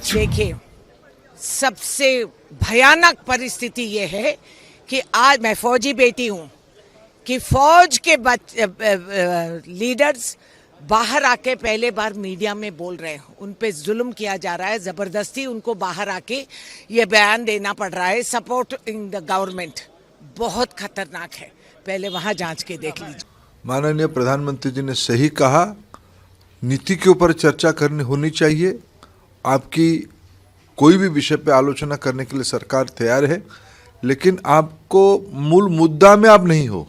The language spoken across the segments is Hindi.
देखिए, सबसे भयानक परिस्थिति ये है कि आज मैं फौजी बेटी हूँ कि फौज के लीडर्स बाहर आके पहले बार मीडिया में बोल रहे हैं, उन पे जुल्म किया जा रहा है, जबरदस्ती उनको बाहर आके ये बयान देना पड़ रहा है सपोर्टिंग द गवर्नमेंट। बहुत खतरनाक है, पहले वहां जांच के देख लीजिए। माननीय प्रधानमंत्री जी ने सही कहा, नीति के ऊपर चर्चा करनी होनी चाहिए। आपकी कोई भी विषय पे आलोचना करने के लिए सरकार तैयार है, लेकिन आपको मूल मुद्दा में आप नहीं हो।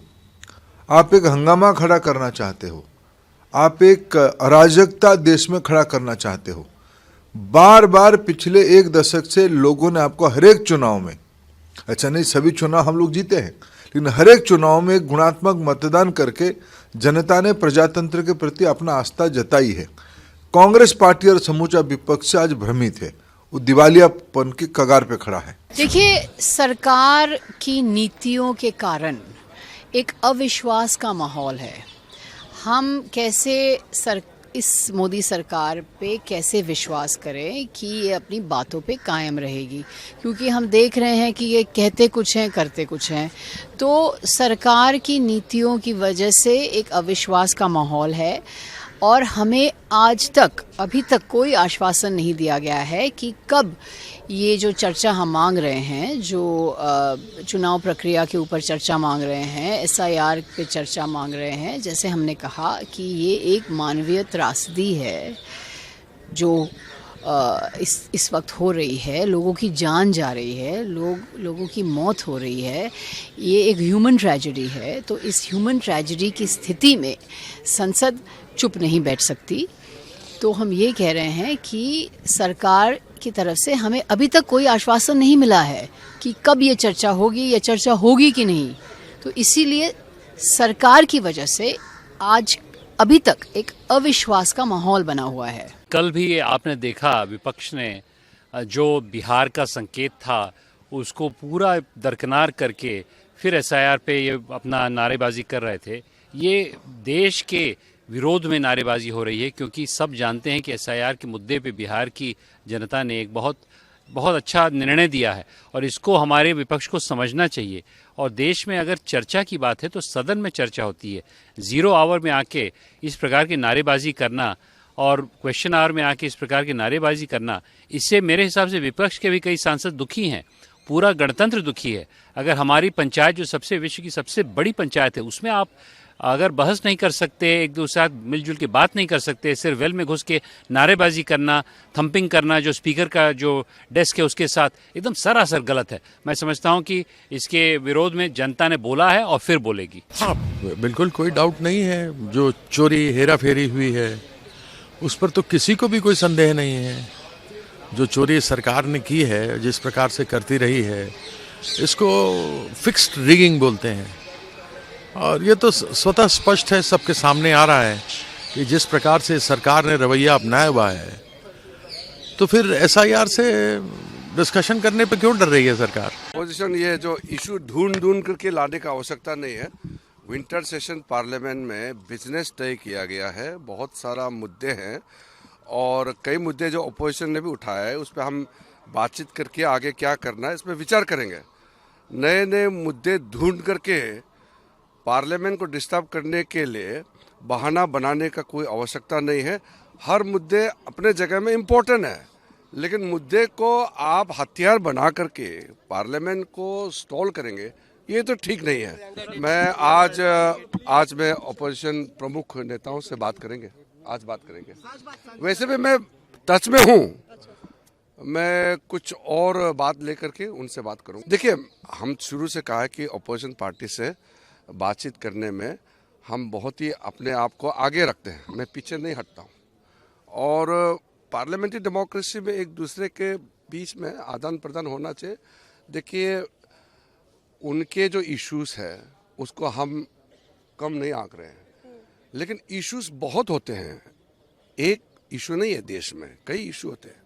आप एक हंगामा खड़ा करना चाहते हो, आप एक अराजकता देश में खड़ा करना चाहते हो। बार बार पिछले एक दशक से लोगों ने आपको हर एक चुनाव में, अच्छा नहीं सभी चुनाव हम लोग जीते हैं, लेकिन हर एक चुनाव में गुणात्मक मतदान करके जनता ने प्रजातंत्र के प्रति अपना आस्था जताई है। कांग्रेस पार्टी और समूचा विपक्ष आज भ्रमित है, वो दिवालियापन की कगार पे खड़ा है। देखिए, सरकार की नीतियों के कारण एक अविश्वास का माहौल है। हम कैसे इस मोदी सरकार पे कैसे विश्वास करें कि ये अपनी बातों पे कायम रहेगी, क्योंकि हम देख रहे हैं कि ये कहते कुछ हैं करते कुछ हैं। तो सरकार की नीतियों की वजह से एक अविश्वास का माहौल है और हमें आज तक अभी तक कोई आश्वासन नहीं दिया गया है कि कब ये जो चर्चा हम मांग रहे हैं, जो चुनाव प्रक्रिया के ऊपर चर्चा मांग रहे हैं, SIR पे चर्चा मांग रहे हैं, जैसे हमने कहा कि ये एक मानवीय त्रासदी है जो इस वक्त हो रही है। लोगों की जान जा रही है, लोगों की मौत हो रही है, ये एक ह्यूमन ट्रेजेडी है। तो इस ह्यूमन ट्रेजेडी की स्थिति में संसद चुप नहीं बैठ सकती। तो हम ये कह रहे हैं कि सरकार की तरफ से हमें अभी तक कोई आश्वासन नहीं मिला है कि कब ये चर्चा होगी या चर्चा होगी कि नहीं। तो इसीलिए सरकार की वजह से आज अभी तक एक अविश्वास का माहौल बना हुआ है। कल भी आपने देखा विपक्ष ने जो बिहार का संकेत था उसको पूरा दरकिनार करके फिर SIR पे ये अपना नारेबाजी कर रहे थे। ये देश के विरोध में नारेबाजी हो रही है, क्योंकि सब जानते हैं कि SIR के मुद्दे पे बिहार की जनता ने एक बहुत अच्छा निर्णय दिया है और इसको हमारे विपक्ष को समझना चाहिए। और देश में अगर चर्चा की बात है तो सदन में चर्चा होती है। 0 आवर में आके इस प्रकार की नारेबाजी करना और क्वेश्चन आवर में आके इस प्रकार की नारेबाजी करना, इससे मेरे हिसाब से विपक्ष के भी कई सांसद दुखी हैं, पूरा गणतंत्र दुखी है। अगर हमारी पंचायत जो विश्व की सबसे बड़ी पंचायत है, उसमें आप अगर बहस नहीं कर सकते, एक दूसरे साथ मिलजुल के बात नहीं कर सकते, सिर्फ वेल में घुस के नारेबाजी करना, थंपिंग करना जो स्पीकर का जो डेस्क है उसके साथ, एकदम सरासर गलत है। मैं समझता हूं कि इसके विरोध में जनता ने बोला है और फिर बोलेगी। हाँ, बिल्कुल कोई डाउट नहीं है। जो चोरी हेरा फेरी हुई है उस पर तो किसी को भी कोई संदेह नहीं है। जो चोरी सरकार ने की है, जिस प्रकार से करती रही है, इसको फिक्स्ड रिगिंग बोलते हैं। और ये तो स्वतः स्पष्ट है, सबके सामने आ रहा है कि जिस प्रकार से सरकार ने रवैया अपनाया हुआ है, तो फिर SIR से डिस्कशन करने पे क्यों डर रही है सरकार? पोजीशन ये जो इशू ढूंढ करके लाने का आवश्यकता नहीं है। विंटर सेशन पार्लियामेंट में बिजनेस तय किया गया है, बहुत सारा मुद्दे हैं और कई मुद्दे जो अपोजिशन ने भी उठाया है, उस पर हम बातचीत करके आगे क्या करना है इस पर विचार करेंगे। नए नए मुद्दे ढूंढ करके पार्लियामेंट को डिस्टर्ब करने के लिए बहाना बनाने का कोई आवश्यकता नहीं है। हर मुद्दे अपने जगह में इम्पोर्टेंट है, लेकिन मुद्दे को आप हथियार बना करके पार्लियामेंट को स्टॉल करेंगे, ये तो ठीक नहीं है। मैं आज मैं अपोजिशन प्रमुख नेताओं से बात करेंगे, आज बात करेंगे। वैसे भी मैं टच में हूँ, मैं कुछ और बात लेकर के उनसे बात करूँ। देखिए, हम शुरू से कहा है कि अपोजिशन पार्टी से बातचीत करने में हम बहुत ही अपने आप को आगे रखते हैं, मैं पीछे नहीं हटता हूँ। और पार्लियामेंट्री डेमोक्रेसी में एक दूसरे के बीच में आदान प्रदान होना चाहिए। देखिए, उनके जो इश्यूज है उसको हम कम नहीं आंक रहे हैं, लेकिन इश्यूज बहुत होते हैं। एक इशू नहीं है देश में, कई इशू होते हैं।